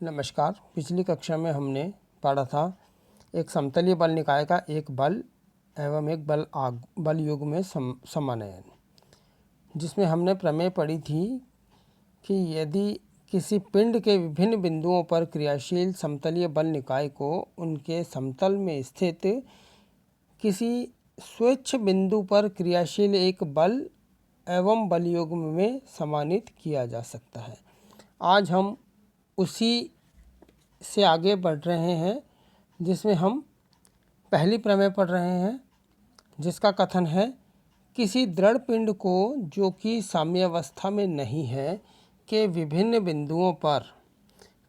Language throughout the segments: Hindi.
नमस्कार। पिछली कक्षा में हमने पढ़ा था एक समतलीय बल निकाय का एक बल एवं एक बल युग्म में समानयन, जिसमें हमने प्रमेय पढ़ी थी कि यदि किसी पिंड के विभिन्न बिंदुओं पर क्रियाशील समतलीय बल निकाय को उनके समतल में स्थित किसी स्वेच्छ बिंदु पर क्रियाशील एक बल एवं बल युग्म में समानित किया जा सकता है। आज हम उसी से आगे बढ़ रहे हैं, जिसमें हम पहली प्रमेय पढ़ रहे हैं, जिसका कथन है किसी दृढ़ पिंड को जो कि साम्यावस्था में नहीं है के विभिन्न बिंदुओं पर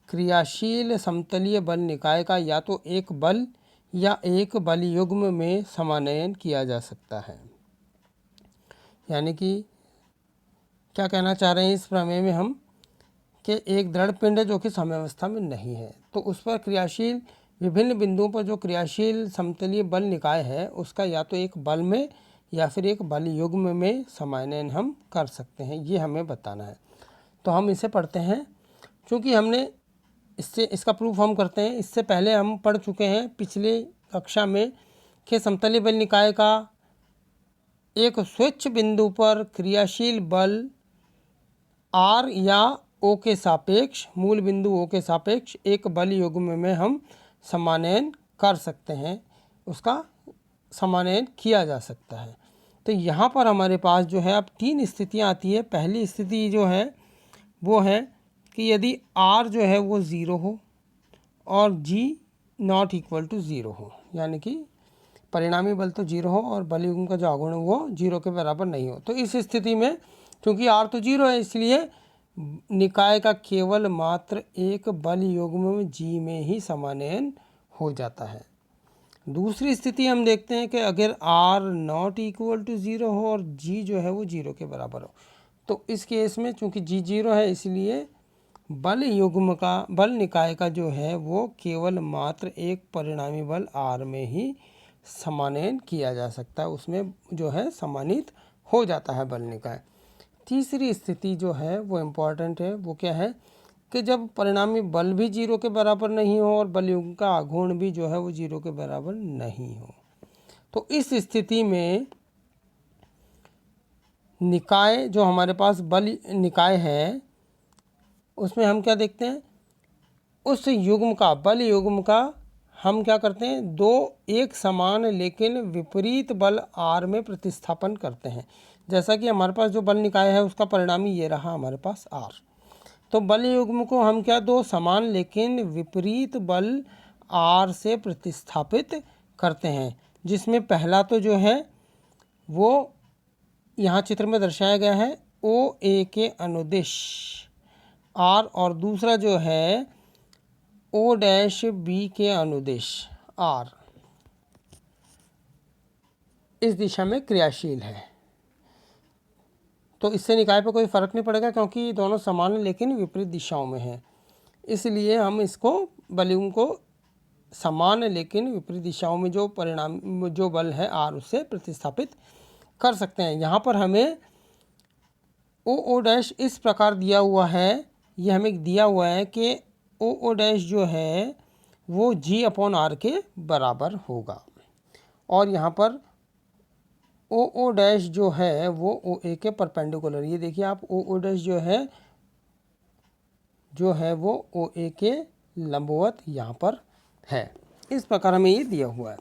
क्रियाशील समतलीय बल निकाय का या तो एक बल या एक बल युग्म में समानयन किया जा सकता है। यानी कि क्या कहना चाह रहे हैं इस प्रमेय में हम कि एक दृढ़ पिंड है जो कि साम्यावस्था में नहीं है, तो उस पर क्रियाशील विभिन्न बिंदुओं पर जो क्रियाशील समतलीय बल निकाय है उसका या तो एक बल में या फिर एक बल युग्म में समानयन हम कर सकते हैं, ये हमें बताना है। तो हम इसे पढ़ते हैं। क्योंकि हमने इसका प्रूफ हम करते हैं, इससे पहले हम पढ़ चुके हैं पिछले कक्षा में कि समतलीय बल निकाय का एक स्वेच्छ बिंदु पर क्रियाशील बल R या O के सापेक्ष, मूल बिंदु O के सापेक्ष एक बल युग्म में हम समानयन कर सकते हैं, उसका समानयन किया जा सकता है। तो यहाँ पर हमारे पास जो है अब तीन स्थितियाँ आती है। पहली स्थिति जो है वो है कि यदि R जो है वो 0 हो और G नॉट इक्वल टू 0 हो, यानी कि परिणामी बल तो 0 हो और बल युग्म का जो आघूर्ण वो 0 के बराबर नहीं हो। तो इस स्थिति में क्योंकि R तो 0 है, इसलिए निकाय का केवल मात्र एक बल युग्म G में ही समानयन हो जाता है। दूसरी स्थिति हम देखते हैं कि अगर R नॉट इक्वल टू 0 हो और G जो है वो 0 के बराबर हो, तो इस केस में चूंकि G 0 है इसलिए बल निकाय का जो है वो केवल मात्र एक परिणामी बल R में ही समानयन किया जा सकता है, उसमें जो है समानित हो जाता है बल निकाय। तीसरी स्थिति जो है वो इम्पॉर्टेंट है, वो क्या है कि जब परिणामी बल भी 0 के बराबर नहीं हो और बल युग्म का आघूर्ण भी जो है वो 0 के बराबर नहीं हो, तो इस स्थिति में निकाय जो हमारे पास बल निकाय है उसमें हम क्या देखते हैं, उस युग्म का, बल युग्म का हम क्या करते हैं, दो एक समान लेकिन विपरीत बल R में प्रतिस्थापन करते हैं। जैसा कि हमारे पास जो बल निकाय है उसका परिणामी ये रहा हमारे पास R, तो बल युग्म को हम क्या दो समान लेकिन विपरीत बल R से प्रतिस्थापित करते हैं, जिसमें पहला तो जो है वो यहाँ चित्र में दर्शाया गया है OA के अनुदिश R और दूसरा जो है O' के अनुदिश R इस दिशा में क्रियाशील है। तो इससे निकाय पर कोई फर्क नहीं पड़ेगा क्योंकि दोनों समान लेकिन विपरीत दिशाओं में हैं, इसलिए हम इसको बल युग्म को समान लेकिन विपरीत दिशाओं में जो बल है R उससे प्रतिस्थापित कर सकते हैं। यहाँ पर हमें OO' इस प्रकार दिया हुआ है, ये हमें दिया हुआ है कि OO' जो है वो G/R के बराबर होगा और यहाँ पर OO' जो है वो OA के परपेंडिकुलर, ये देखिए आप OO' जो है वो OA के लंबवत यहाँ पर है, इस प्रकार हमें ये दिया हुआ है।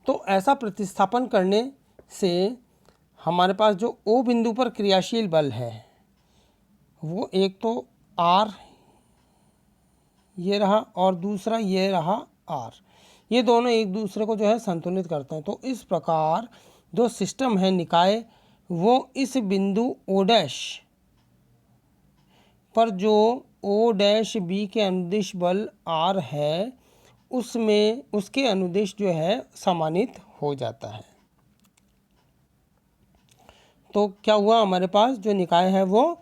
तो ऐसा प्रतिस्थापन करने से हमारे पास जो O बिंदु पर क्रियाशील बल है वो एक तो R ये रहा और दूसरा ये रहा R, ये दोनों एक दूसरे को जो है संतुलित करते हैं। तो इस प्रकार जो सिस्टम है निकाय वो इस बिंदु O' पर जो O' के अनुदिश बल R है उसमें उसके अनुदिश जो है समानित हो जाता है। तो क्या हुआ, हमारे पास जो निकाय है वो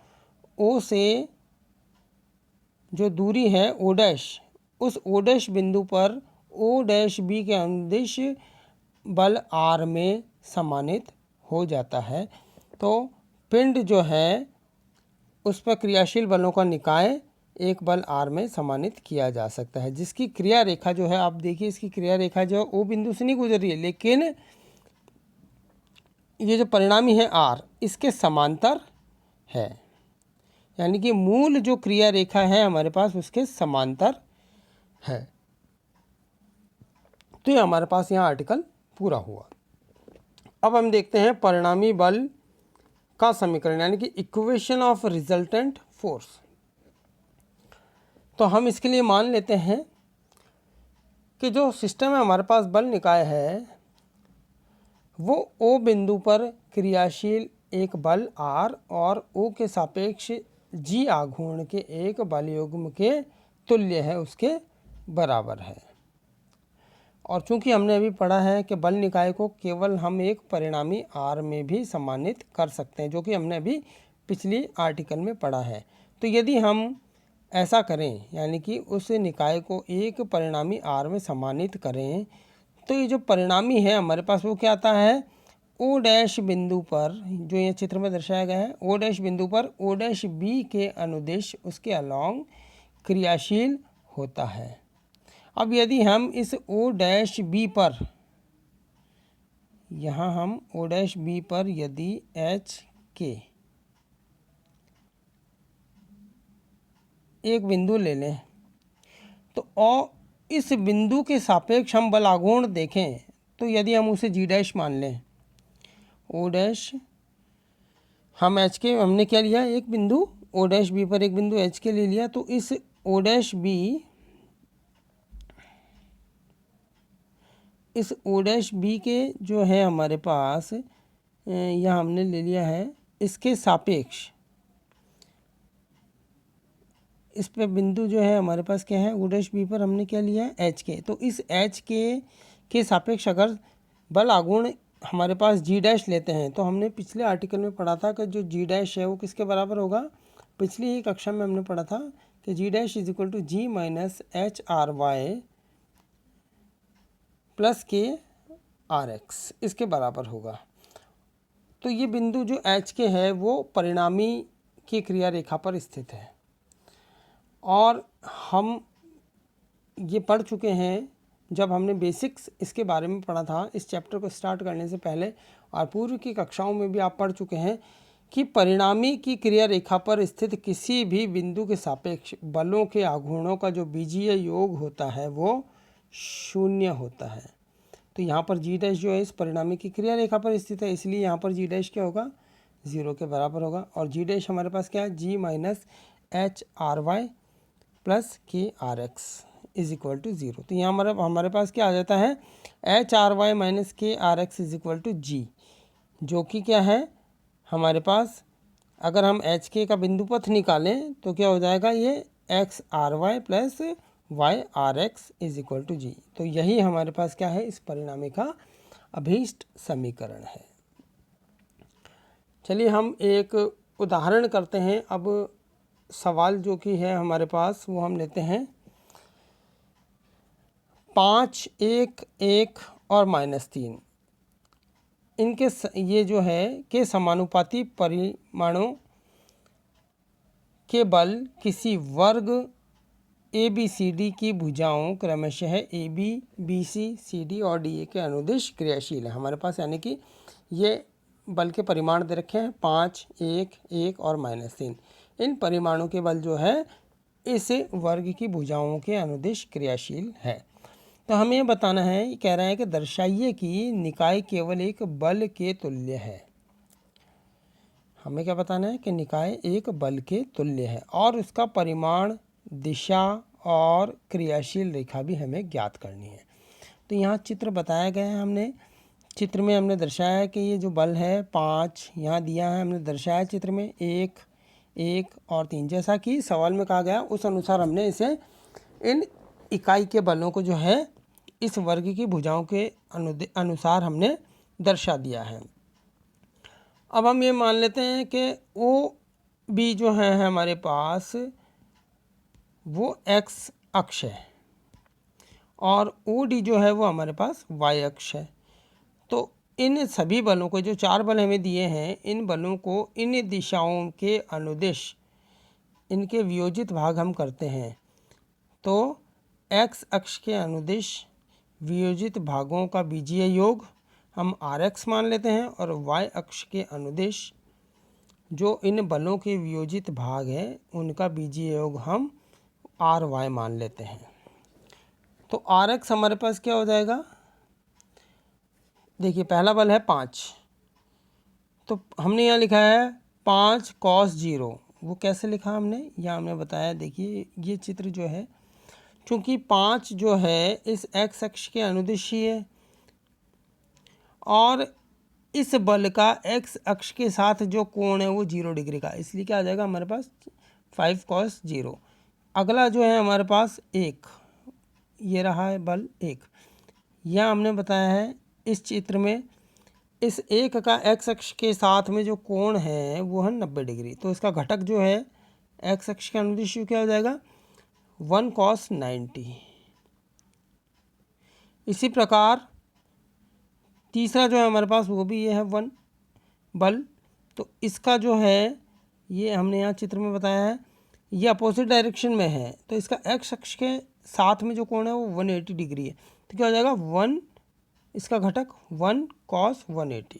O से जो दूरी है O', उस O' बिंदु पर O' के अनुदिश बल R में समानित हो जाता है। तो पिंड जो है उस पर क्रियाशील बलों का निकाय एक बल R में सम्मानित किया जा सकता है, जिसकी क्रिया रेखा जो है, आप देखिए इसकी क्रिया रेखा जो है O बिंदु से नहीं गुजर रही है, लेकिन ये जो परिणामी है R इसके समांतर है, यानी कि मूल जो क्रिया रेखा है हमारे पास उसके समांतर है। तो ये हमारे पास यहाँ आर्टिकल पूरा हुआ। अब हम देखते हैं परिणामी बल का समीकरण, यानी कि इक्वेशन ऑफ रिजल्टेंट फोर्स। तो हम इसके लिए मान लेते हैं कि जो सिस्टम में हमारे पास बल निकाय है वो O बिंदु पर क्रियाशील एक बल R और O के सापेक्ष G आघूर्ण के एक बल युग्म के तुल्य है, उसके बराबर है। और चूंकि हमने अभी पढ़ा है कि बल निकाय को केवल हम एक परिणामी R में भी सम्मानित कर सकते हैं, जो कि हमने अभी पिछली आर्टिकल में पढ़ा है। तो यदि हम ऐसा करें, यानी कि उस निकाय को एक परिणामी R में सम्मानित करें, तो ये जो परिणामी है हमारे पास वो क्या आता है, O डैश बिंदु पर, जो ये चित्र में दर्शाया गया है, O डैश बिंदु पर O डैश B के अनुदिश उसके अलॉन्ग क्रियाशील होता है। अब यदि हम इस O डैश B पर, यहाँ हम O डैश B पर यदि H के एक बिंदु ले लें, तो इस बिंदु के सापेक्ष हम बल आघूर्ण देखें, तो यदि हम उसे G डैश मान लें, O डैश हम H के हमने क्या लिया, एक बिंदु O डैश B पर एक बिंदु H के ले लिया, तो इस O डैश B, इस O डैश B के जो है हमारे पास यह हमने ले लिया है, इसके सापेक्ष इस पे बिंदु जो है हमारे पास क्या है, O डैश B पर हमने क्या लिया है, H के। तो इस H के सापेक्ष अगर बल आघूर्ण हमारे पास G डैश लेते हैं, तो हमने पिछले आर्टिकल में पढ़ा था कि जो G डैश है वो किसके बराबर होगा, पिछली ही कक्षा में हमने पढ़ा था कि G dash is equal to G minus H R Y plus K R X, इसके बराबर होगा। तो ये बिंदु जो H के है वो परिणामी की क्रिया रेखा पर स्थित है, और हम ये पढ़ चुके हैं जब हमने बेसिक्स इसके बारे में पढ़ा था, इस चैप्टर को स्टार्ट करने से पहले, और पूर्व की कक्षाओं में भी आप पढ़ चुके हैं कि परिणामी की क्रिया रेखा पर स्थित किसी भी बिंदु के सापेक्ष बलों के आघूर्णों का जो बीजीय योग होता है वो शून्य होता है। तो यहाँ पर G डैश जो है इस परिणामी की क्रिया रेखा पर स्थित है, इसलिए यहाँ पर G डैश क्या होगा, 0 के बराबर होगा। और G डैश हमारे पास क्या है, G minus H R Y plus K R X is equal to 0। तो यहाँ हमारे पास क्या आ जाता है, H R Y minus K R X is equal to G, जो कि क्या है हमारे पास, अगर हम एच के का बिंदु पथ निकालें तो क्या हो जाएगा, ये X R Y plus Y R X is equal to G। तो यही हमारे पास क्या है, इस परिणामी का अभीष्ट समीकरण है। चलिए हम एक उदाहरण करते हैं। अब सवाल जो कि है हमारे पास वो हम लेते हैं 5, 1, 1 और -3, इनके ये जो है के समानुपाती परिमाणों के बल किसी वर्ग ABCD की भुजाओं क्रमशः AB, BC, CD और DA के अनुदिश क्रियाशील है हमारे पास, यानी कि ये बल के परिमाण दे रखे हैं 5, 1, 1 और -3। इन परिमाणों के बल जो है इस वर्ग की भुजाओं के अनुदिश क्रियाशील है। तो हमें ये बताना है, ये कह रहा है कि दर्शाइए कि निकाय केवल एक बल के तुल्य है। हमें क्या बताना है कि निकाय एक बल के तुल्य है, और उसका परिमाण, दिशा और क्रियाशील रेखा भी हमें ज्ञात करनी है। तो यहाँ चित्र बताया गया है, हमने चित्र में हमने दर्शाया है कि ये जो बल है 5 यहाँ दिया है, हमने दर्शाया चित्र में 1, 1 और 3, जैसा कि सवाल में कहा गया उस अनुसार हमने इसे इन इकाई के बलों को जो है इस वर्ग की भुजाओं के अनुसार हमने दर्शा दिया है। अब हम ये मान लेते हैं कि OB जो है हमारे पास वो x अक्ष है, और OD जो है वो हमारे पास y अक्ष है। तो इन सभी बलों को, जो 4 बल हमें दिए हैं, इन बलों को इन दिशाओं के अनुदिश इनके वियोजित भाग हम करते हैं तो x अक्ष के अनुदिश वियोजित भागों का बीजीय योग हम rx मान लेते हैं और y अक्ष के अनुदिश जो इन बलों के वियोजित भाग हैं उनका बीजीय योग हम ry मान लेते हैं। तो rx हमारे पास क्या हो जाएगा, देखिए पहला बल है 5, तो हमने यहाँ लिखा है 5 cos 0। वो कैसे लिखा हमने, यहाँ हमने बताया, देखिए ये चित्र जो है, चूँकि 5 जो है इस x अक्ष के अनुदिश ही है और इस बल का x अक्ष के साथ जो कोण है वो 0 डिग्री का, इसलिए क्या आ जाएगा हमारे पास 5 cos 0। अगला जो है हमारे पास 1, ये रहा है बल 1। यह हमने बताया है इस चित्र में इस 1 का x अक्ष के साथ में जो कोण है वो है 90 डिग्री, तो इसका घटक जो है x अक्ष के अनुदिश क्या हो जाएगा 1 cos 90। इसी प्रकार तीसरा जो है हमारे पास वो भी ये है 1 बल, तो इसका जो है ये हमने यहाँ चित्र में बताया है ये अपोजिट डायरेक्शन में है, तो इसका x अक्ष के साथ में जो कोण है वो 180 डिग्री है, तो क्या हो जाएगा 1, इसका घटक 1 cos 180।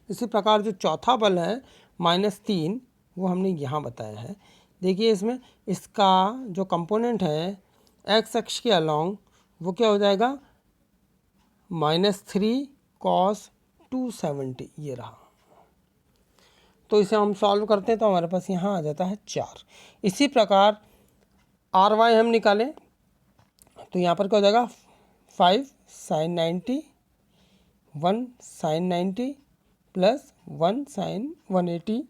इसी प्रकार जो चौथा बल है -3 वो हमने यहाँ बताया है। देखिए इसमें इसका जो कंपोनेंट है x अक्ष के अलॉन्ग वो क्या हो जाएगा -3 cos 270, ये रहा। तो इसे हम सॉल्व करते हैं तो हमारे पास यहाँ आ जाता है 4। इसी प्रकार ry हम निकालें तो यहाँ पर क्या हो जाएगा 5 sin 90, 1 sin 90 plus 1 sin 180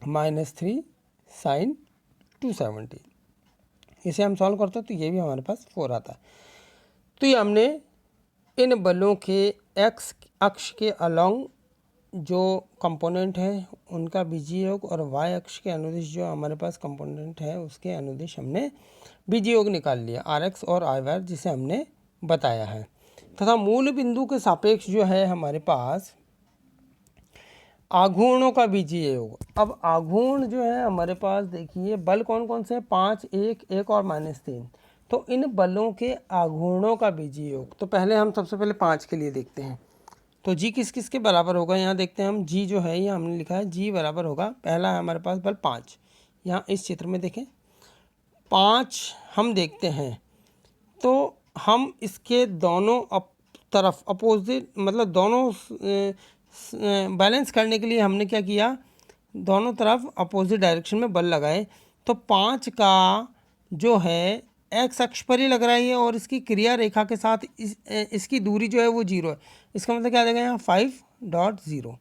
-3 sin 270। इसे हम सॉल्व करते हैं तो ये भी हमारे पास 4 आता है। तो ये हमने इन बलों के x अक्ष के अलॉन्ग जो कंपोनेंट है उनका बीजीय योग और y अक्ष के अनुदिश जो हमारे पास कंपोनेंट है उसके अनुदिश हमने बीजीय योग निकाल लिया rx और y जिसे हमने बताया है, तथा मूल बिंदु के सापेक्ष जो है हमारे पास आघूर्णों का बीजीय योग। अब आघूर्ण जो है हमारे पास देखिए बल कौन कौन से हैं 5, 1, 1 और -3, तो इन बलों के आघूर्णों का बीजीय योग। तो पहले हम सबसे पहले 5 के लिए देखते हैं, तो जी किस किस के बराबर होगा, यहाँ देखते हैं हम जी जो है ये हमने लिखा है जी बराबर होगा, पहला है हमारे पास बल 5, यहाँ इस चित्र में देखें 5 हम देखते हैं तो हम इसके दोनों तरफ अपोजिट मतलब दोनों बैलेंस करने के लिए हमने क्या किया, दोनों तरफ अपोजिट डायरेक्शन में बल लगाए। तो 5 का जो है x अक्ष पर ही लग रहा है और इसकी क्रिया रेखा के साथ इसकी दूरी जो है वो 0 है, इसका मतलब क्या आ जाएगा यहाँ 5.0।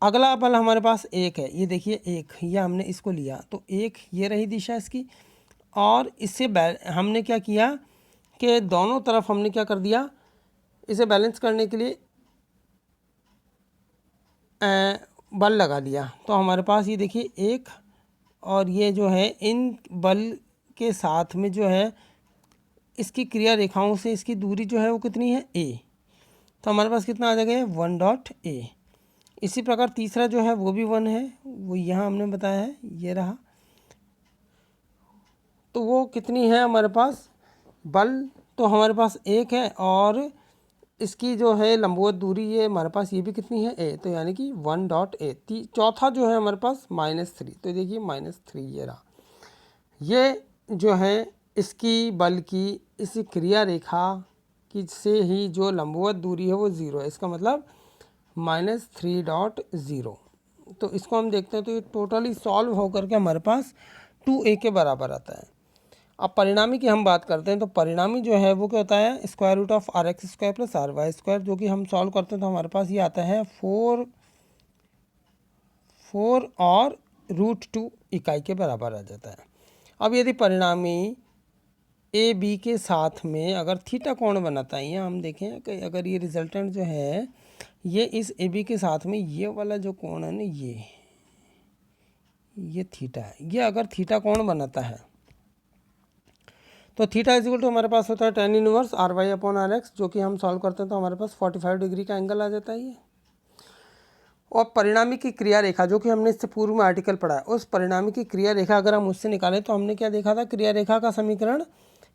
अगला बल हमारे पास 1 है, ये देखिए 1, यह हमने इसको लिया तो 1 ये रही दिशा इसकी, और इससे हमने क्या किया कि दोनों तरफ हमने क्या कर दिया, इसे बैलेंस करने के लिए बल लगा दिया। तो हमारे पास ये देखिए 1 और ये जो है इन बल के साथ में जो है इसकी क्रिया रेखाओं से इसकी दूरी जो है वो कितनी है a, तो हमारे पास कितना आ जाएगा 1.a। इसी प्रकार तीसरा जो है वो भी 1 है, वो यहाँ हमने बताया है ये रहा, तो वो कितनी है हमारे पास बल, तो हमारे पास 1 है और इसकी जो है लंबवत दूरी ये हमारे पास ये भी कितनी है a, तो यानी कि 1.a। चौथा जो है हमारे पास -3, तो देखिए -3 ये रहा, ये जो है इसकी बल की इस क्रिया रेखा की से ही जो लंबवत दूरी है वो 0 है, इसका मतलब -3.0। तो इसको हम देखते हैं तो ये टोटली सॉल्व होकर के हमारे पास 2a के बराबर आता है। अब परिणामी की हम बात करते हैं तो परिणामी जो है वो क्या होता है square root of rx² plus ry², जो कि हम सॉल्व करते हैं तो हमारे पास ये आता है 4 और √2 इकाई के बराबर आ जाता है। अब यदि परिणामी ए बी के साथ में अगर थीटा कोण बनाता है, यहाँ हम देखें कि अगर ये रिजल्टेंट जो है ये इस ए बी के साथ में ये वाला जो कोण है ना ये थीटा है, ये अगर थीटा कोण बनाता है तो थीटा इज इक्वल टू हमारे पास होता है tan इनवर्स ry/rx, जो कि हम सॉल्व करते हैं तो हमारे पास 45 डिग्री का एंगल आ जाता है ये। और परिणामी की क्रिया रेखा जो कि हमने इससे पूर्व में आर्टिकल पढ़ा है, उस परिणामी की क्रिया रेखा अगर हम उससे निकालें तो हमने क्या देखा था, क्रिया रेखा का समीकरण,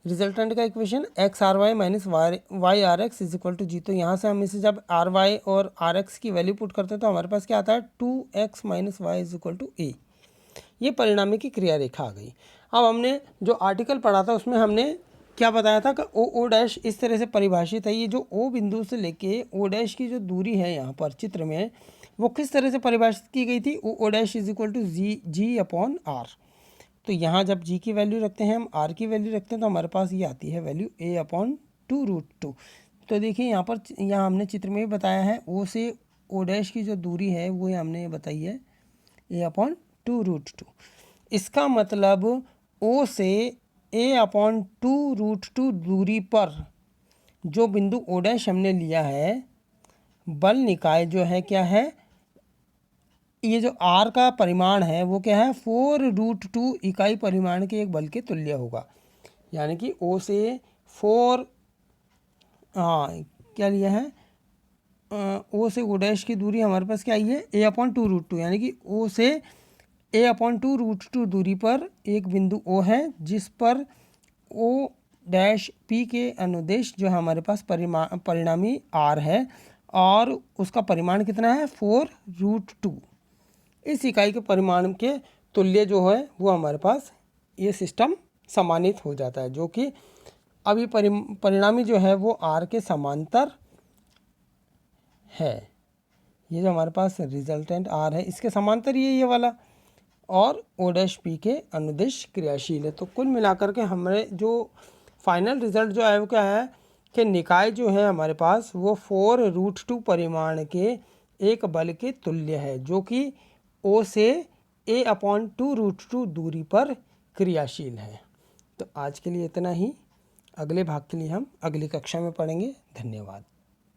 रिजल्टेंट का equation X R Y minus Y R X is equal to G. तो यहाँ से हम इसे जब आर वाई और आर एक्स की वैल्यू पुट करते हैं तो हमारे पास क्या आता है, 2x minus Y is equal to A. ये परिणामी की क्रिया रेखा आ गई। अब हमने जो आर्टिकल पढ़ा था उसमें हमने क्या बताया था कि ओ डैश इस तरह से परिभाषित है। ये जो ओ बिंदु से लेके ओ डैश की जो दूरी है यहाँ पर चित्र में, वो किस तरह से परिभाषित की गई थी, O dash is equal to G upon R. तो यहाँ जब जी की वैल्यू रखते हैं, हम आर की वैल्यू रखते हैं, तो हमारे पास ये आती है वैल्यू ए अपॉन 2√2। तो देखिए यहाँ हमने चित्र में भी बताया है, ओ से ओ डैश की जो दूरी है वो हमने बताई है ए अपॉन 2√2। इसका मतलब ओ से ए अपॉन 2√2 दूरी पर जो बिंदु ओ डैश हमने लिया है, बल निकाय जो है क्या है, ये जो आर का परिमाण है वो क्या है, 4√2 इकाई परिमाण के एक बल के तुल्य होगा। यानी कि ओ से 4 क्या लिया है, ओ से ओ डैश की दूरी हमारे पास क्या आई है, ए अपॉन 2√2। यानी कि ओ से ए अपॉन 2√2 दूरी पर एक बिंदु ओ है जिस पर ओ डैश पी के अनुदेश जो हमारे पास परिणामी आर है और उसका परिमाण कितना है, 4√2। इस इकाई के परिमाण के तुल्य जो है वो हमारे पास ये सिस्टम समानित हो जाता है, जो कि अभी परिणामी जो है वो आर के समांतर है। ये जो हमारे पास रिजल्टेंट आर है इसके समांतर ये वाला, और ओ डैश पी के अनुदिश क्रियाशील है। तो कुल मिलाकर के हमारे जो फाइनल रिजल्ट जो है वो क्या है कि निकाय जो है हमारे पास वो 4√2 परिमाण के एक बल के तुल्य है, जो कि ओ से ए अपॉन 2√2 दूरी पर क्रियाशील है। तो आज के लिए इतना ही। अगले भाग के लिए हम अगली कक्षा में पढ़ेंगे। धन्यवाद।